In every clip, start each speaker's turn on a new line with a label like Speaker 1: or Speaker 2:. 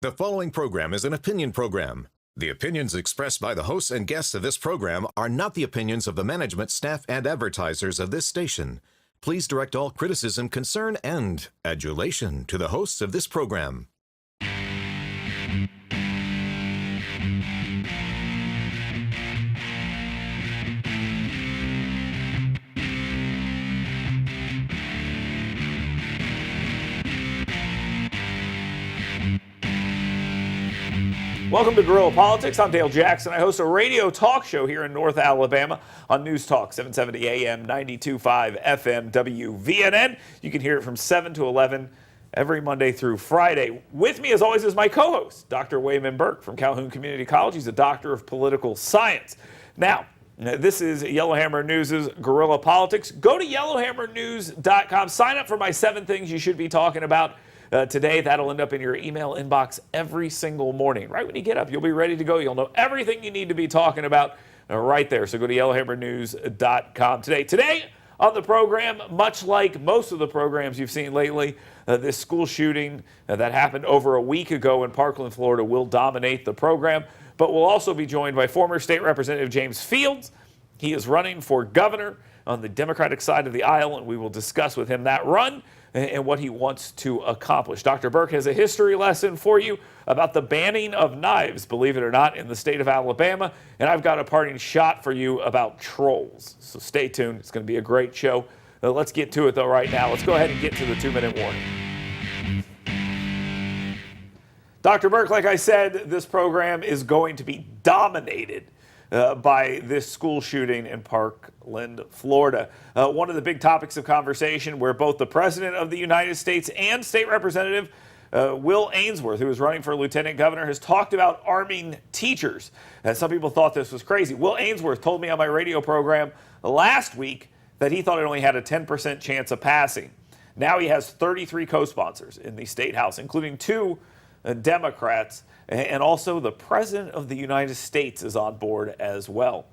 Speaker 1: The following program is an opinion program. The opinions expressed by the hosts and guests of this program are not the opinions of the management, staff, and advertisers of this station. Please direct all criticism, concern, and adulation to the hosts of this program.
Speaker 2: Welcome to Guerrilla Politics. I'm Dale Jackson. I host a radio talk show here in North Alabama on News Talk 770 AM, 92.5 FM, WVNN. You can hear it from 7 to 11 every Monday through Friday. With me, as always, is my co-host, Dr. Wayman Burke from Calhoun Community College. He's a doctor of political science. Now, this is Yellowhammer News' Guerrilla Politics. Go to yellowhammernews.com. Sign up for my 7 things you should be talking about today. That'll end up in your email inbox every single morning. Right when you get up, you'll be ready to go. You'll know everything you need to be talking about right there. So go to yellowhammernews.com today. Today on the program, much like most of the programs you've seen lately, this school shooting that happened over a week ago in Parkland, Florida, will dominate the program. But we'll also be joined by former State Representative James Fields. He is running for governor on the Democratic side of the aisle, and we will discuss with him that run and what he wants to accomplish. Dr. Burke has a history lesson for you about the banning of knives, believe it or not, in the state of Alabama. And I've got a parting shot for you about trolls. So stay tuned. It's going to be a great show. Let's get to it, though, right now. Let's go ahead and get to the 2-minute warning. Dr. Burke, like I said, this program is going to be dominated by this school shooting in Parkland, Florida. One of the big topics of conversation where both the President of the United States and State Representative Will Ainsworth, who is running for Lieutenant Governor, has talked about arming teachers. Some people thought this was crazy. Will Ainsworth told me on my radio program last week that he thought it only had a 10% chance of passing. Now he has 33 co-sponsors in the State House, including 2 Democrats, and also the President of the United States is on board as well.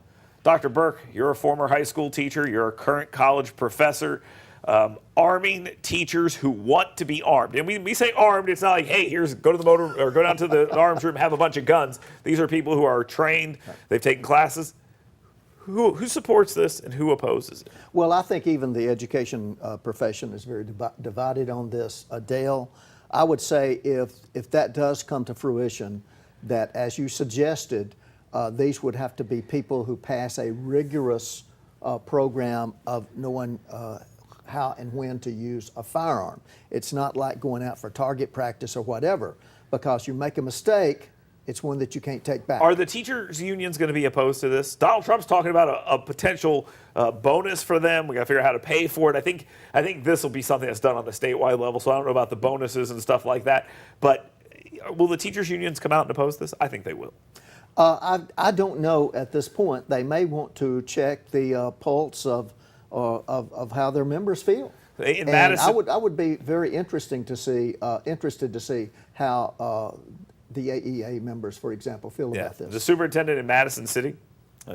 Speaker 2: Dr. Burke, you're a former high school teacher. You're a current college professor. Arming teachers who want to be armed. And we say armed, it's not like, hey, go to the motor or go down to the arms room, have a bunch of guns. These are people who are trained. They've taken classes. Who supports this and who opposes it?
Speaker 3: Well, I think even the education profession is very divided on this. Dale, I would say if that does come to fruition, that as you suggested, these would have to be people who pass a rigorous program of knowing how and when to use a firearm. It's not like going out for target practice or whatever, because you make a mistake, it's one that you can't take back.
Speaker 2: Are the teachers' unions going to be opposed to this? Donald Trump's talking about a potential bonus for them. We got to figure out how to pay for it. I think this will be something that's done on the statewide level, so I don't know about the bonuses and stuff like that. But will the teachers' unions come out and oppose this? I think they will.
Speaker 3: I don't know at this point. They may want to check the pulse of how their members feel.
Speaker 2: In
Speaker 3: and
Speaker 2: Madison,
Speaker 3: I would be very interested to see how the AEA members, for example, feel about this.
Speaker 2: The superintendent in Madison City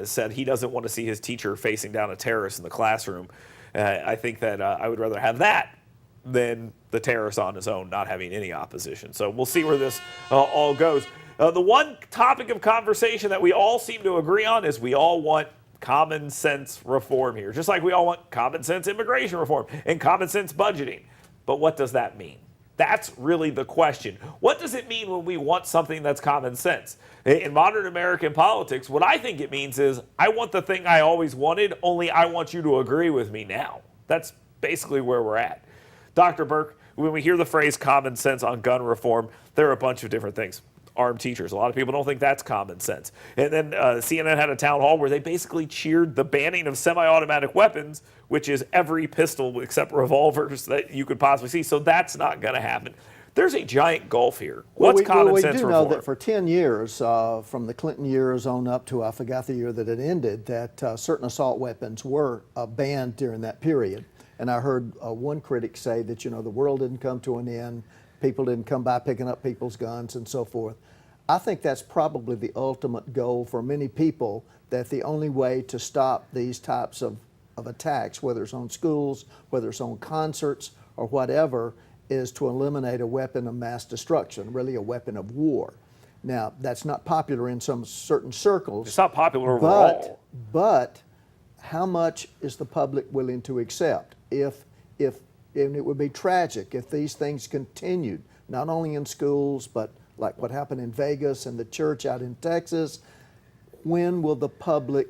Speaker 2: said he doesn't want to see his teacher facing down a terrorist in the classroom. I think that I would rather have that than the terrorist on his own, not having any opposition. So we'll see where this all goes. The one topic of conversation that we all seem to agree on is we all want common sense reform here, just like we all want common sense immigration reform and common sense budgeting. But what does that mean? That's really the question. What does it mean when we want something that's common sense? In modern American politics, what I think it means is I want the thing I always wanted, only I want you to agree with me now. That's basically where we're at. Dr. Burke, when we hear the phrase common sense on gun reform, there are a bunch of different things. Armed teachers. A lot of people don't think that's common sense. And then CNN had a town hall where they basically cheered the banning of semi-automatic weapons, which is every pistol except revolvers that you could possibly see. So that's not going to happen. There's a giant gulf here. What's common sense reform?
Speaker 3: We do know that for 10 years, from the Clinton years on up to, I forgot the year that it ended, that certain assault weapons were banned during that period. And I heard one critic say that, the world didn't come to an end. People didn't come by picking up people's guns and so forth. I think that's probably the ultimate goal for many people, that the only way to stop these types of attacks, whether it's on schools, whether it's on concerts or whatever, is to eliminate a weapon of mass destruction, really a weapon of war. Now, that's not popular in some certain circles.
Speaker 2: It's not popular overall.
Speaker 3: But how much is the public willing to accept? And it would be tragic if these things continued, not only in schools, but like what happened in Vegas and the church out in Texas. When will the public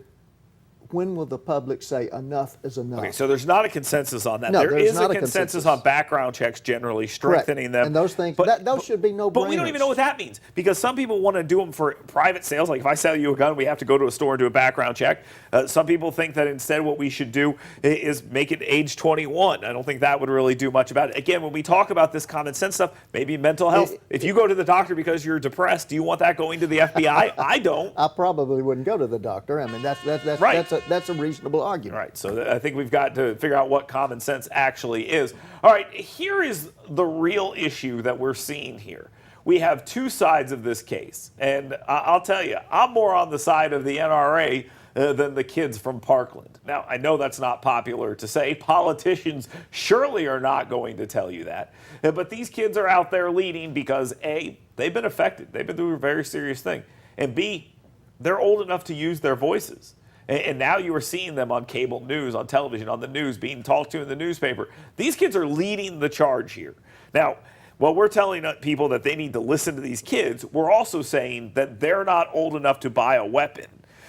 Speaker 3: say enough is enough?
Speaker 2: Okay, so there's not a consensus on that.
Speaker 3: No,
Speaker 2: there
Speaker 3: there's
Speaker 2: is
Speaker 3: not
Speaker 2: a consensus on background checks generally, strengthening
Speaker 3: Correct.
Speaker 2: them.
Speaker 3: And those things, those should be no-brainers.
Speaker 2: But we don't even know what that means, because some people want to do them for private sales. Like if I sell you a gun, we have to go to a store and do a background check. Some people think that instead what we should do is make it age 21. I don't think that would really do much about it. Again, when we talk about this common sense stuff, maybe mental health. If you go to the doctor because you're depressed, do you want that going to the FBI? I don't.
Speaker 3: I probably wouldn't go to the doctor. I mean, that's
Speaker 2: Right.
Speaker 3: that's a reasonable argument.
Speaker 2: Right, so I think we've got to figure out what common sense actually is. All right, here is the real issue that we're seeing here. We have two sides of this case, and I'll tell you, I'm more on the side of the NRA than the kids from Parkland. Now, I know that's not popular to say. Politicians surely are not going to tell you that. But these kids are out there leading because A, they've been affected. They've been through a very serious thing. And B, they're old enough to use their voices. And now you are seeing them on cable news, on television, on the news, being talked to in the newspaper. These kids are leading the charge here. Now, while we're telling people that they need to listen to these kids, we're also saying that they're not old enough to buy a weapon.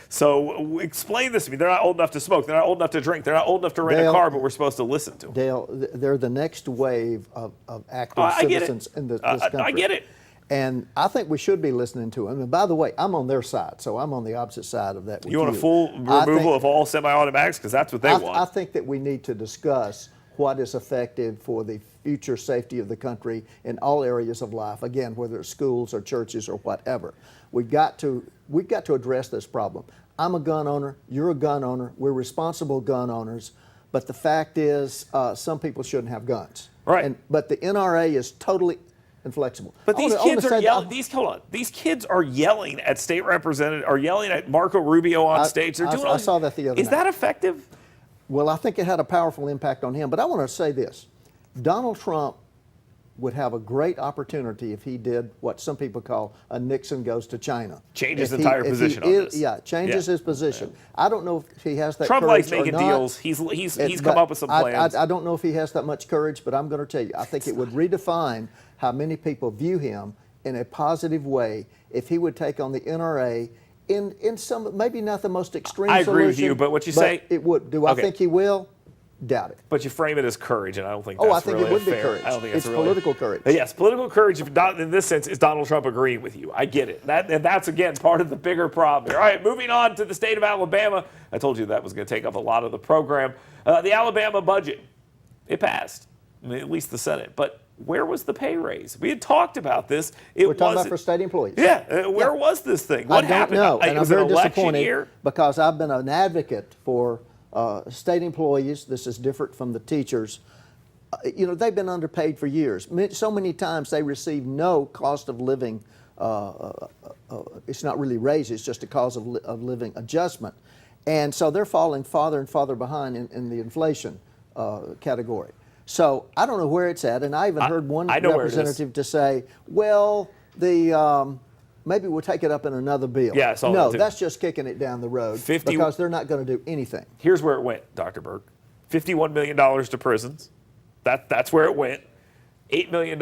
Speaker 2: So explain this to me. They're not old enough to smoke. They're not old enough to drink. They're not old enough to rent a car, but we're supposed to listen to them.
Speaker 3: Dale, they're the next wave of active citizens in this country.
Speaker 2: I get it.
Speaker 3: And I think we should be listening to them. And by the way, I'm on their side, so I'm on the opposite side of that with you.
Speaker 2: You want a full removal of all semi-automatics? Because that's what they want.
Speaker 3: I think that we need to discuss what is effective for the future safety of the country in all areas of life, again, whether it's schools or churches or whatever. We've got to address this problem. I'm a gun owner, you're a gun owner, we're responsible gun owners, but the fact is some people shouldn't have guns.
Speaker 2: Right.
Speaker 3: But the NRA is totally inflexible.
Speaker 2: But these kids are yelling. These kids are yelling at state representative, or yelling at Marco Rubio on stage. They're doing.
Speaker 3: I saw that the other night.
Speaker 2: Is that effective?
Speaker 3: Well, I think it had a powerful impact on him. But I want to say this: Donald Trump would have a great opportunity if he did what some people call a Nixon goes to China.
Speaker 2: Changes his entire position on this.
Speaker 3: Yeah, changes his position. I don't know if he has that
Speaker 2: Trump
Speaker 3: courage
Speaker 2: likes making
Speaker 3: or not.
Speaker 2: deals. He's come up with some plans.
Speaker 3: I don't know if he has that much courage, but I'm going to tell you, I think it would redefine how many people view him in a positive way if he would take on the NRA in some, maybe not the most extreme solution.
Speaker 2: I agree with you, but what you say.
Speaker 3: It would. Do I think he will? Doubt it.
Speaker 2: But you frame it as courage, and I don't think that's
Speaker 3: I think
Speaker 2: really
Speaker 3: it would be
Speaker 2: fair.
Speaker 3: courage.
Speaker 2: I don't think
Speaker 3: it's
Speaker 2: really,
Speaker 3: political courage.
Speaker 2: Yes, political courage, if not in this sense, is Donald Trump agreeing with you. I get it. And that's, again, part of the bigger problem here. All right, moving on to the state of Alabama. I told you that was going to take up a lot of the program. The Alabama budget, it passed, at least the Senate. But where was the pay raise? We had talked about this.
Speaker 3: We're talking about for state employees.
Speaker 2: Yeah, where was this thing? What happened?
Speaker 3: I don't know, and I'm very disappointed
Speaker 2: year?
Speaker 3: because I've been an advocate for state employees. This is different from the teachers. They've been underpaid for years. So many times they receive no cost of living. It's not really raised, it's just a cost of living adjustment. And so they're falling farther and farther behind in the inflation category. So I don't know where it's at, and I even heard one representative to say, well, maybe we'll take it up in another bill.
Speaker 2: Yeah,
Speaker 3: no, that's just kicking it down the road because they're not going to do anything.
Speaker 2: Here's where it went, Dr. Burke. $51 million to prisons. That's where it went. $8 million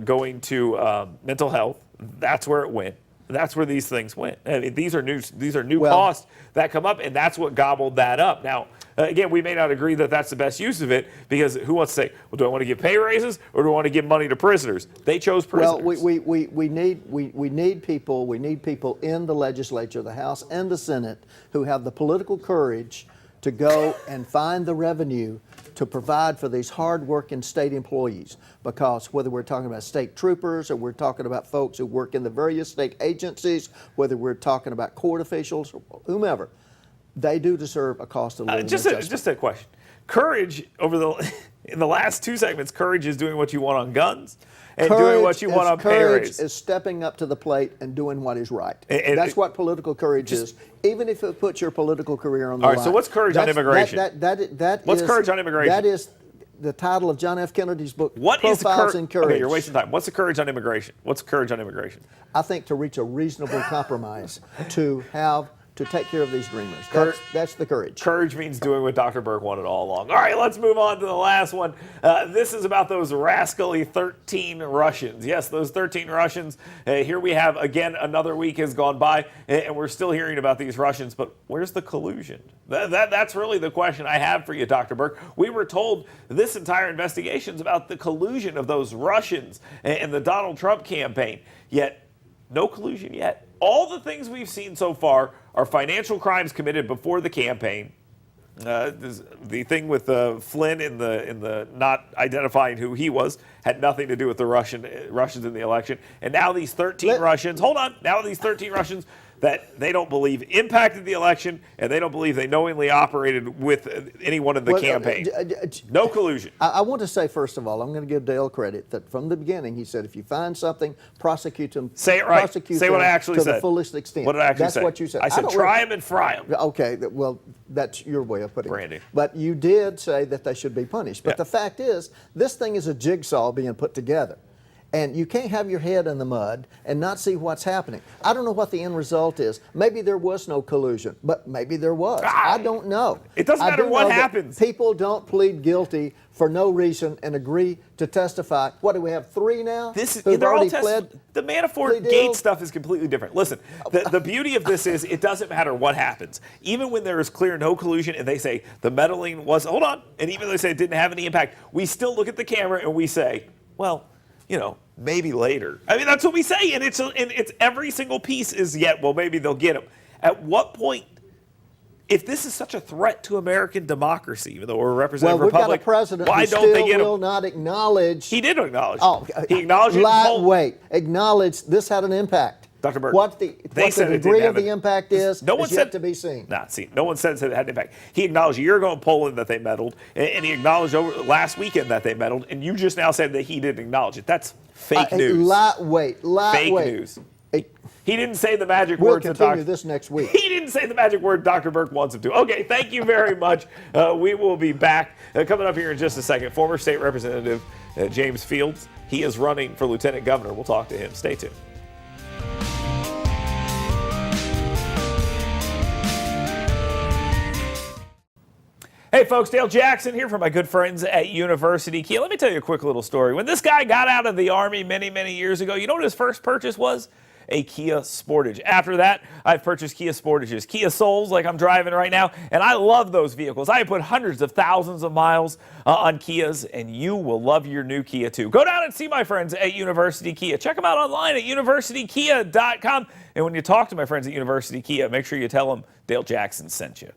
Speaker 2: going to mental health. That's where it went. That's where these things went. I mean, these are new costs that come up, and that's what gobbled that up. Now, again, we may not agree that that's the best use of it, because who wants to say, well, do I want to give pay raises or do I want to give money to prisoners? They chose prisoners.
Speaker 3: Well, we need people in the legislature, the House and the Senate, who have the political courage to go and find the revenue to provide for these hard-working state employees. Because whether we're talking about state troopers or we're talking about folks who work in the various state agencies, whether we're talking about court officials or whomever, they do deserve a cost of living adjustment.
Speaker 2: Just a question. Courage in the last two segments, courage is doing what you want on guns and doing what you want on pay raise.
Speaker 3: Courage is stepping up to the plate and doing what is right. And that's what political courage is, even if it puts your political career on the line.
Speaker 2: All right, so what's courage on immigration?
Speaker 3: What's
Speaker 2: courage on immigration?
Speaker 3: the title of John F. Kennedy's book,
Speaker 2: What is
Speaker 3: Profiles in Courage.
Speaker 2: Okay, you're wasting time. What's the courage on immigration? What's courage on immigration?
Speaker 3: I think to reach a reasonable compromise, to take care of these dreamers. That's the courage.
Speaker 2: Courage means doing what Dr. Burke wanted all along. All right, let's move on to the last one. This is about those rascally 13 Russians. Yes, those 13 Russians. Here we have, again, another week has gone by, and we're still hearing about these Russians, but where's the collusion? That's really the question I have for you, Dr. Burke. We were told this entire investigation is about the collusion of those Russians and the Donald Trump campaign, yet no collusion yet. All the things we've seen so far are financial crimes committed before the campaign. The thing with Flynn in the not identifying who he was had nothing to do with the Russians in the election. And now these 13 Russians, hold on, now these 13 Russians that they don't believe impacted the election, and they don't believe they knowingly operated with anyone in the campaign. No collusion.
Speaker 3: I want to say, first of all, I'm going to give Dale credit that from the beginning he said, if you find something, prosecute them.
Speaker 2: Say it right.
Speaker 3: Prosecute
Speaker 2: say what I actually
Speaker 3: to
Speaker 2: said.
Speaker 3: the fullest extent.
Speaker 2: What did I actually
Speaker 3: That's
Speaker 2: say?
Speaker 3: what you said.
Speaker 2: I said try them and fry them.
Speaker 3: Okay, well, that's your way of putting
Speaker 2: Brandy.
Speaker 3: it. But you did say that they should be punished. But the fact is, this thing is a jigsaw being put together. And you can't have your head in the mud and not see what's happening. I don't know what the end result is. Maybe there was no collusion, but maybe there was. I don't know.
Speaker 2: It doesn't matter what happens.
Speaker 3: People don't plead guilty for no reason and agree to testify. What do we have, 3 now?
Speaker 2: They're all pled. The Manafort Gates stuff is completely different. Listen, the beauty of this is it doesn't matter what happens. Even when there is clear no collusion and they say the meddling was, hold on, and even though they say it didn't have any impact, we still look at the camera and we say, well, you know, maybe later. I mean, that's what we say, and it's every single piece is well, maybe they'll get him. At what point, if this is such a threat to American democracy, even though we're a representative republic,
Speaker 3: we've got a president
Speaker 2: why
Speaker 3: who
Speaker 2: don't they get him?
Speaker 3: will not acknowledge.
Speaker 2: He did acknowledge.
Speaker 3: Oh,
Speaker 2: he acknowledged it.
Speaker 3: Acknowledge this had an impact.
Speaker 2: Dr. Burke,
Speaker 3: what the degree of the impact is yet to be seen.
Speaker 2: No one said it had an impact. He acknowledged a year ago in Poland that they meddled, and he acknowledged last weekend that they meddled, and you just now said that he didn't acknowledge it. That's fake news. Fake news. He didn't say the magic words.
Speaker 3: We'll continue this next week.
Speaker 2: He didn't say the magic word Dr. Burke wants him to. Okay, thank you very much. We will be back coming up here in just a second. Former State Representative James Fields. He is running for Lieutenant Governor. We'll talk to him. Stay tuned. Hey folks, Dale Jackson here from my good friends at University Kia. Let me tell you a quick little story. When this guy got out of the Army many, many years ago, you know what his first purchase was? A Kia Sportage. After that, I've purchased Kia Sportages, Kia Souls like I'm driving right now, and I love those vehicles. I have put hundreds of thousands of miles on Kias, and you will love your new Kia too. Go down and see my friends at University Kia. Check them out online at universitykia.com. And when you talk to my friends at University Kia, make sure you tell them Dale Jackson sent you.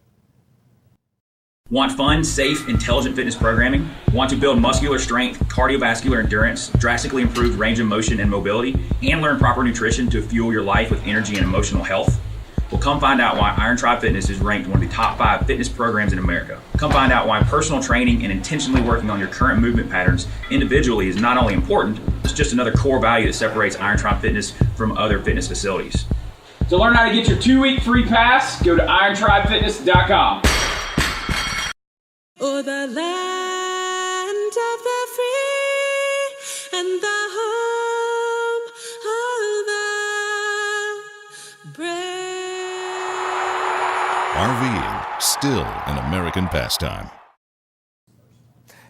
Speaker 4: Want fun, safe, intelligent fitness programming? Want to build muscular strength, cardiovascular endurance, drastically improve range of motion and mobility, and learn proper nutrition to fuel your life with energy and emotional health? Well, come find out why Iron Tribe Fitness is ranked one of the top 5 fitness programs in America. Come find out why personal training and intentionally working on your current movement patterns individually is not only important, it's just another core value that separates Iron Tribe Fitness from other fitness facilities.
Speaker 5: To learn how to get your 2-week free pass, go to irontribefitness.com.
Speaker 6: Oh, the land of the free and the home of the brave.
Speaker 7: RVing, still an American pastime.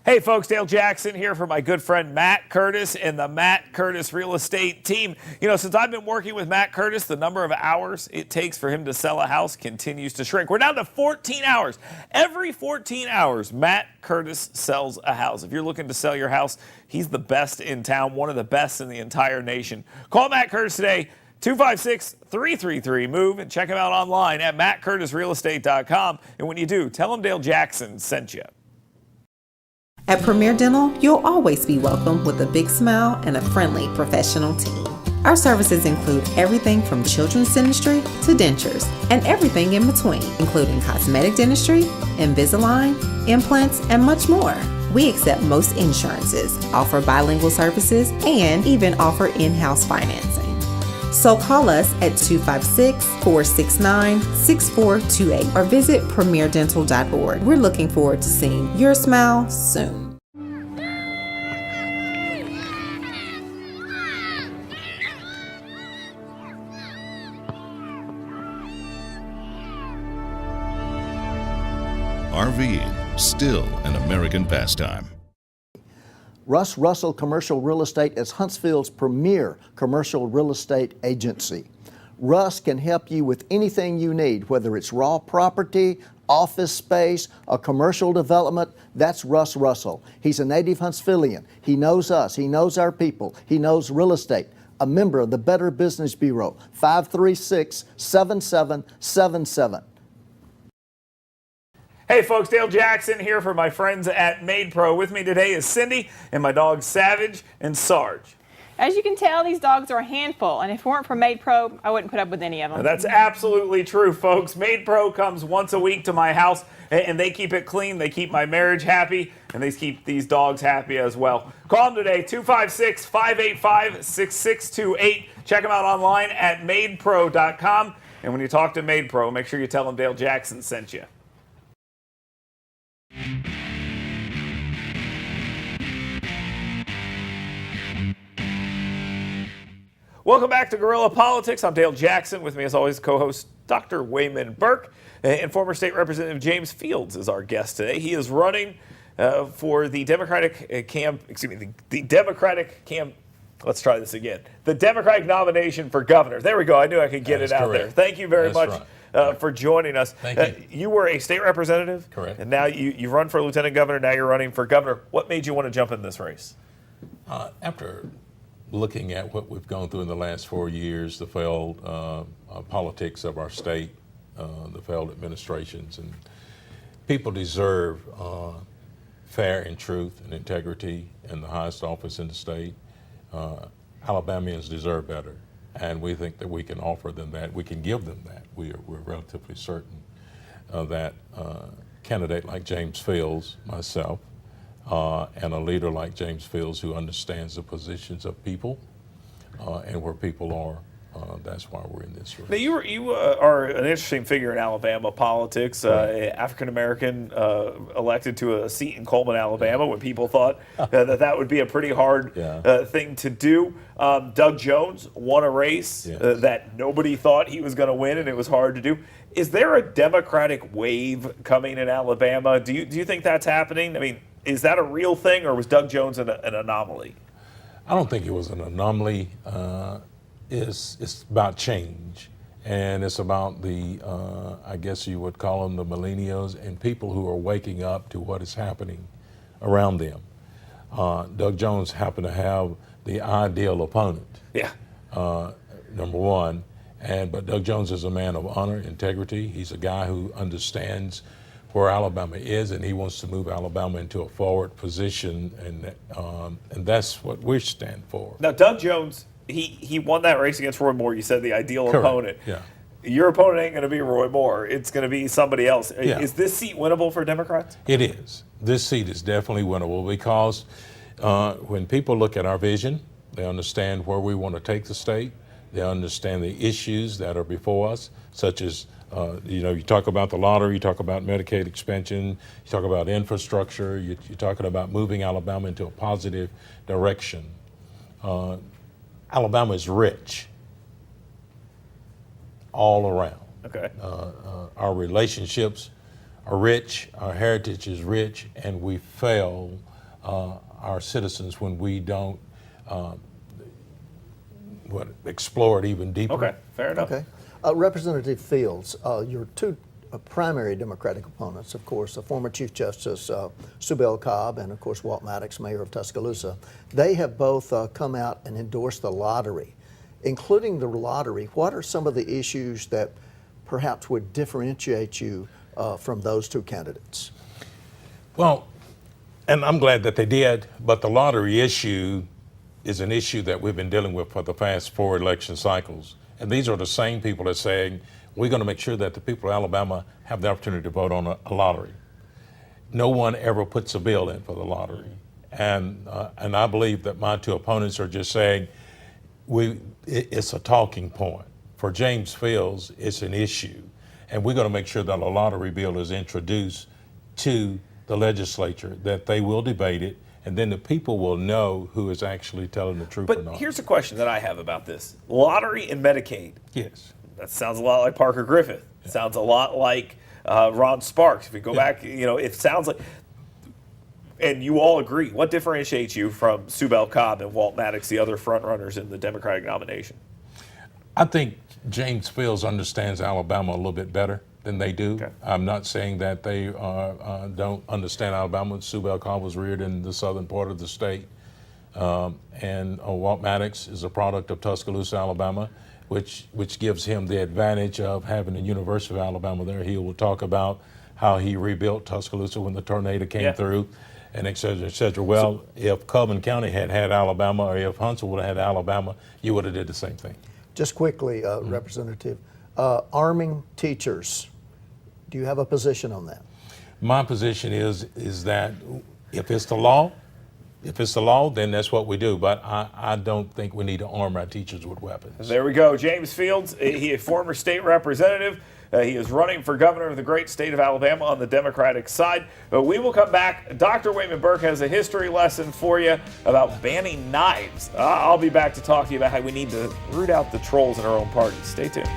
Speaker 2: Hey folks, Dale Jackson here for my good friend Matt Curtis and the Matt Curtis Real Estate team. You know, since I've been working with Matt Curtis, the number of hours it takes for him to sell a house continues to shrink. We're down to 14 hours. Every 14 hours, Matt Curtis sells a house. If you're looking to sell your house, he's the best in town, one of the best in the entire nation. Call Matt Curtis today, 256-333-MOVE, and check him out online at mattcurtisrealestate.com. And when you do, tell him Dale Jackson sent you.
Speaker 8: At Premier Dental, you'll always be welcome with a big smile and a friendly professional team. Our services include everything from children's dentistry to dentures and everything in between, including cosmetic dentistry, Invisalign, implants, and much more. We accept most insurances, offer bilingual services, and even offer in-house financing. So call us at 256-469-6428 or visit premierdental.org. We're looking forward to seeing your smile soon.
Speaker 7: RVing, still an American pastime.
Speaker 3: Russ Russell Commercial Real Estate is Huntsville's premier commercial real estate agency. Russ can help you with anything you need, whether it's raw property, office space, a commercial development. That's Russ Russell. He's a native Huntsvillian. He knows us. He knows our people. He knows real estate. A member of the Better Business Bureau, 536-7777.
Speaker 2: Hey folks, Dale Jackson here for my friends at Made Pro. With me today is Cindy and my dogs Savage and Sarge.
Speaker 9: As you can tell, these dogs are a handful, and if it weren't for Made Pro, I wouldn't put up with any of them.
Speaker 2: That's absolutely true, folks. Made Pro comes once a week to my house, and they keep it clean. They keep my marriage happy, and they keep these dogs happy as well. Call them today, 256-585-6628. Check them out online at madepro.com. And when you talk to Made Pro, make sure you tell them Dale Jackson sent you. Welcome back to Guerrilla Politics. I'm Dale Jackson. With me, as always, co-host Dr. Wayman Burke, and former State Representative James Fields is our guest today. He is running for the Democratic Let's try this again. The Democratic nomination for governor. There we go. I knew I could get it out there. Thank you very much for joining us.
Speaker 10: Thank you.
Speaker 2: You were a state representative.
Speaker 10: Correct.
Speaker 2: And now you run for lieutenant governor. Now you're running for governor. What made you want to jump in this race?
Speaker 10: After looking at what we've gone through in the last 4 years, the failed politics of our state, the failed administrations, and people deserve fair and truth and integrity in the highest office in the state. Alabamians deserve better, and we think that we can offer them that. We can give them that. We're relatively certain that a candidate like James Fields, myself, and a leader like James Fields who understands the positions of people and where people are. That's why we're in this race.
Speaker 2: Now you are an interesting figure in Alabama politics. African American elected to a seat in Coleman, Alabama, when people thought that would be a pretty hard thing to do. Doug Jones won a race that nobody thought he was going to win, and it was hard to do. Is there a Democratic wave coming in Alabama? Do you think that's happening? I mean, is that a real thing, or was Doug Jones an anomaly?
Speaker 10: I don't think it was an anomaly. It's about change, and it's about the, I guess you would call them the millennials and people who are waking up to what is happening around them. Doug Jones happened to have the ideal opponent.
Speaker 2: Yeah.
Speaker 10: Number one, but Doug Jones is a man of honor, integrity. He's a guy who understands where Alabama is, and he wants to move Alabama into a forward position, and that's what we stand for.
Speaker 2: Now, Doug Jones, he won that race against Roy Moore. You said the ideal opponent.
Speaker 10: Yeah.
Speaker 2: Your opponent ain't going to be Roy Moore. It's going to be somebody else.
Speaker 10: Yeah.
Speaker 2: Is this seat winnable for Democrats?
Speaker 10: It is. This seat is definitely winnable because when people look at our vision, they understand where we want to take the state. They understand the issues that are before us, such as you talk about the lottery, you talk about Medicaid expansion, you talk about infrastructure, you're talking about moving Alabama into a positive direction. Alabama is rich all around.
Speaker 2: Okay.
Speaker 10: Our relationships are rich, our heritage is rich, and we fail our citizens when we don't explore it even deeper.
Speaker 2: Okay, fair enough.
Speaker 3: Okay. Representative Fields, your two primary Democratic opponents, of course, the former Chief Justice Sue Bell Cobb and, of course, Walt Maddox, mayor of Tuscaloosa, they have both come out and endorsed the lottery. Including the lottery, what are some of the issues that perhaps would differentiate you from those two candidates?
Speaker 10: Well, and I'm glad that they did, but the lottery issue is an issue that we've been dealing with for the past 4 election cycles. And these are the same people that are saying, we're going to make sure that the people of Alabama have the opportunity to vote on a lottery. No one ever puts a bill in for the lottery. And I believe that my two opponents are just saying, it's a talking point. For James Fields, it's an issue. And we're going to make sure that a lottery bill is introduced to the legislature, that they will debate it, and then the people will know who is actually telling the truth or not.
Speaker 2: But here's a question that I have about this. Lottery and Medicaid.
Speaker 10: Yes.
Speaker 2: That sounds a lot like Parker Griffith. Yeah. Sounds a lot like Ron Sparks. If we go back, it sounds like, and you all agree, what differentiates you from Subel Cobb and Walt Maddox, the other front runners in the Democratic nomination?
Speaker 10: I think James Fields understands Alabama a little bit better than they do.
Speaker 2: Okay.
Speaker 10: I'm not saying that they don't understand Alabama. Subel Cobb was reared in the southern part of the state. And Walt Maddox is a product of Tuscaloosa, Alabama, which gives him the advantage of having the University of Alabama there. He will talk about how he rebuilt Tuscaloosa when the tornado came through, and et cetera, et cetera. Well, if Cobb County had Alabama, or if Huntsville would have had Alabama, you would have did the same thing.
Speaker 3: Just quickly, Representative, arming teachers, do you have a position on that?
Speaker 10: My position is that if it's the law, then that's what we do. But I don't think we need to arm our teachers with weapons.
Speaker 2: There we go. James Fields, he a former state representative. He is running for governor of the great state of Alabama on the Democratic side. We will come back. Dr. Wayman Burke has a history lesson for you about banning knives. I'll be back to talk to you about how we need to root out the trolls in our own party. Stay tuned.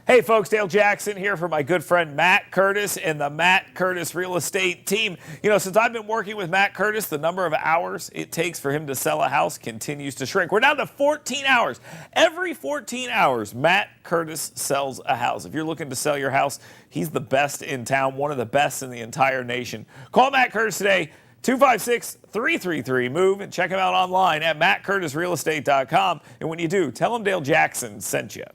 Speaker 2: Hey folks, Dale Jackson here for my good friend Matt Curtis and the Matt Curtis Real Estate team. Since I've been working with Matt Curtis, the number of hours it takes for him to sell a house continues to shrink. We're down to 14 hours. Every 14 hours, Matt Curtis sells a house. If you're looking to sell your house, he's the best in town, one of the best in the entire nation. Call Matt Curtis today, 256-333-MOVE, and check him out online at mattcurtisrealestate.com. And when you do, tell him Dale Jackson sent you.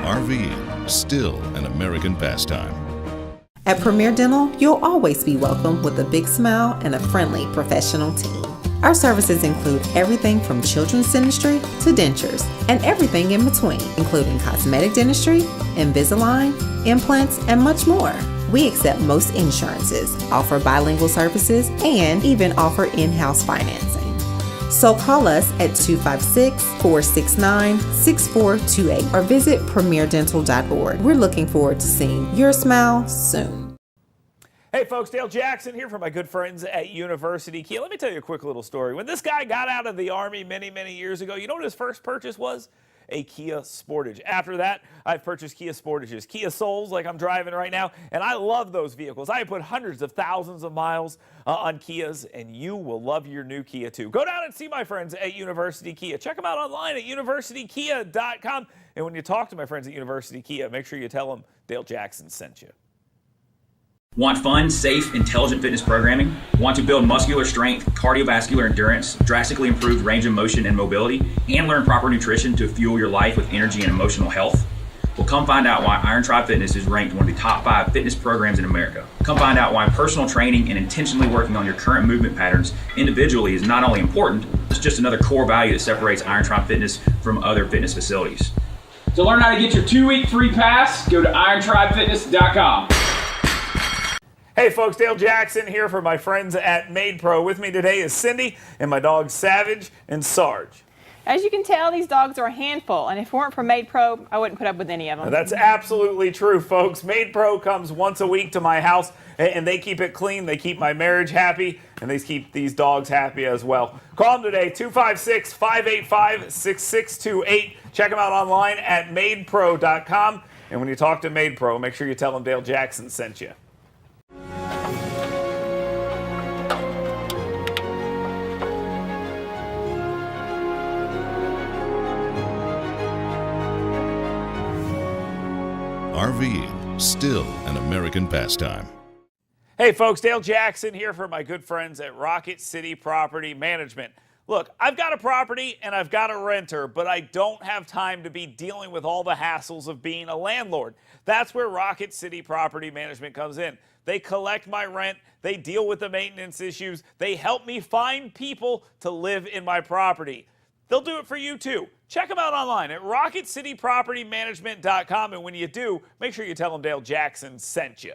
Speaker 7: RVing, still an American pastime.
Speaker 8: At Premier Dental, you'll always be welcome with a big smile and a friendly professional team. Our services include everything from children's dentistry to dentures and everything in between, including cosmetic dentistry, Invisalign, implants, and much more. We accept most insurances, offer bilingual services, and even offer in-house financing. So call us at 256-469-6428 or visit premierdental.org. We're looking forward to seeing your smile soon.
Speaker 2: Hey folks, Dale Jackson here for my good friends at University Kia. Let me tell you a quick little story. When this guy got out of the Army many, many years ago, you know what his first purchase was? A Kia Sportage. After that, I've purchased Kia Sportages, Kia Souls like I'm driving right now, and I love those vehicles. I have put hundreds of thousands of miles on Kias, and you will love your new Kia too. Go down and see my friends at University Kia. Check them out online at universitykia.com. And when you talk to my friends at University Kia, make sure you tell them Dale Jackson sent you.
Speaker 4: Want fun, safe, intelligent fitness programming? Want to build muscular strength, cardiovascular endurance, drastically improve range of motion and mobility, and learn proper nutrition to fuel your life with energy and emotional health? Well, come find out why Iron Tribe Fitness is ranked one of the top 5 fitness programs in America. Come find out why personal training and intentionally working on your current movement patterns individually is not only important, it's just another core value that separates Iron Tribe Fitness from other fitness facilities.
Speaker 5: To learn how to get your 2-week free pass, go to irontribefitness.com.
Speaker 2: Hey folks, Dale Jackson here for my friends at Made Pro. With me today is Cindy and my dogs Savage and Sarge.
Speaker 9: As you can tell, these dogs are a handful, and if it weren't for Made Pro, I wouldn't put up with any of them.
Speaker 2: That's absolutely true, folks. Made Pro comes once a week to my house, and they keep it clean. They keep my marriage happy, and they keep these dogs happy as well. Call them today, 256-585-6628. Check them out online at madepro.com. And when you talk to Made Pro, make sure you tell them Dale Jackson sent you.
Speaker 7: RVing, still an American pastime.
Speaker 2: Hey folks, Dale Jackson here for my good friends at Rocket City Property Management. Look, I've got a property and I've got a renter, but I don't have time to be dealing with all the hassles of being a landlord. That's where Rocket City Property Management comes in. They collect my rent, they deal with the maintenance issues, they help me find people to live in my property. They'll do it for you too. Check them out online at rocketcitypropertymanagement.com, and when you do, make sure you tell them Dale Jackson sent you.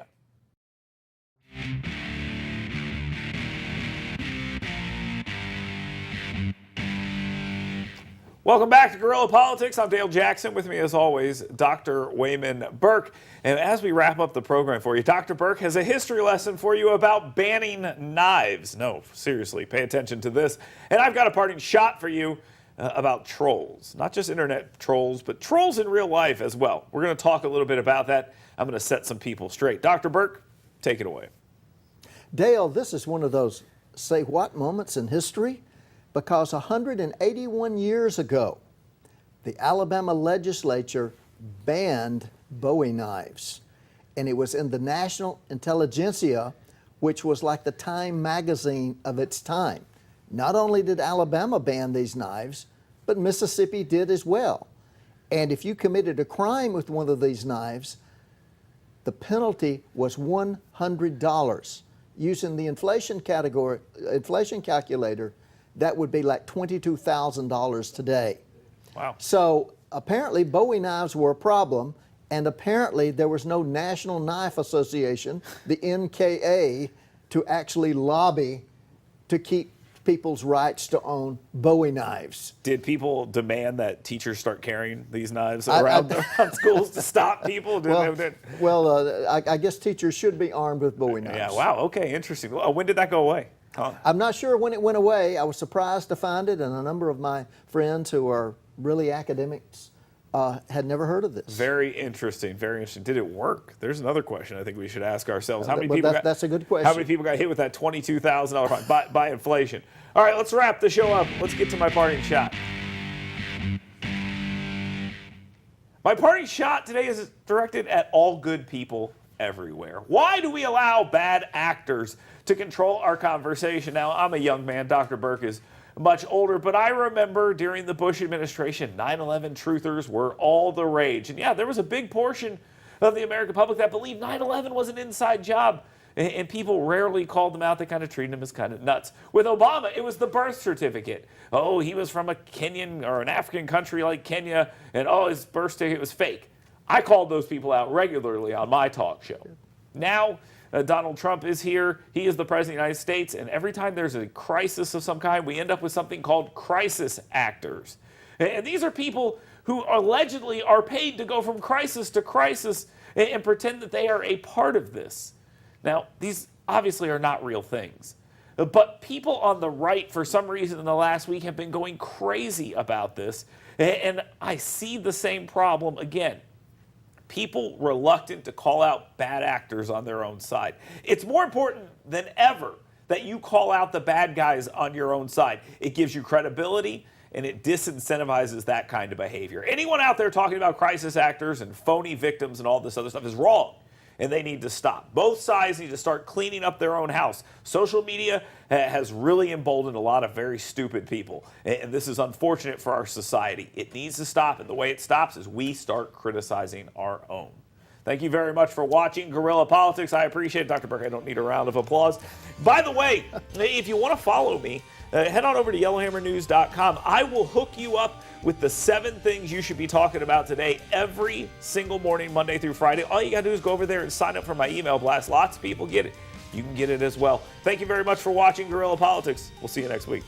Speaker 2: Welcome back to Guerrilla Politics. I'm Dale Jackson. With me, as always, Dr. Wayman Burke. And as we wrap up the program for you, Dr. Burke has a history lesson for you about banning knives. No, seriously, pay attention to this. And I've got a parting shot for you about trolls. Not just internet trolls, but trolls in real life as well. We're going to talk a little bit about that. I'm going to set some people straight. Dr. Burke, take it away.
Speaker 3: Dale, this is one of those say what moments in history, because 181 years ago, the Alabama legislature banned Bowie knives. And it was in the National Intelligentsia, which was like the Time magazine of its time. Not only did Alabama ban these knives, but Mississippi did as well. And if you committed a crime with one of these knives, the penalty was $100. Using the inflation calculator, that would be like $22,000 today.
Speaker 2: Wow.
Speaker 3: So apparently Bowie knives were a problem, and apparently there was no National Knife Association, the NKA, to actually lobby to keep people's rights to own Bowie knives.
Speaker 2: Did people demand that teachers start carrying these knives around schools to stop people?
Speaker 3: I guess teachers should be armed with Bowie knives.
Speaker 2: Yeah, wow, okay, interesting. When did that go away?
Speaker 3: I'm not sure when it went away. I was surprised to find it, and a number of my friends who are really academics had never heard of this.
Speaker 2: Very interesting, very interesting. Did it work? There's another question I think we should ask ourselves. How many people
Speaker 3: that's a good question.
Speaker 2: How many people got hit with that $22,000 fine by inflation? All right, let's wrap the show up. Let's get to my parting shot. My parting shot today is directed at all good people everywhere. Why do we allow bad actors to control our conversation? Now, I'm a young man. Dr. Burke is much older, but I remember during the Bush administration, 9/11 truthers were all the rage. And yeah, there was a big portion of the American public that believed 9/11 was an inside job, and people rarely called them out. They kind of treated them as kind of nuts. With Obama, it was the birth certificate. Oh, he was from a Kenyan or an African country like Kenya, and oh, his birth certificate was fake. I called those people out regularly on my talk show. Now, Donald Trump is here. He is the president of the United States. And every time there's a crisis of some kind, we end up with something called crisis actors. And these are people who allegedly are paid to go from crisis to crisis and pretend that they are a part of this. Now, these obviously are not real things. But people on the right, for some reason in the last week, have been going crazy about this. And I see the same problem again. People reluctant to call out bad actors on their own side. It's more important than ever that you call out the bad guys on your own side. It gives you credibility, and it disincentivizes that kind of behavior. Anyone out there talking about crisis actors and phony victims and all this other stuff is wrong, and they need to stop. Both sides need to start cleaning up their own house. Social media has really emboldened a lot of very stupid people, and this is unfortunate for our society. It needs to stop, and the way it stops is we start criticizing our own. Thank you very much for watching Guerrilla Politics. I appreciate it. Dr. Burke, I don't need a round of applause. By the way, if you want to follow me, head on over to yellowhammernews.com. I will hook you up with the 7 things you should be talking about today every single morning, Monday through Friday. All you got to do is go over there and sign up for my email blast. Lots of people get it. You can get it as well. Thank you very much for watching Guerrilla Politics. We'll see you next week.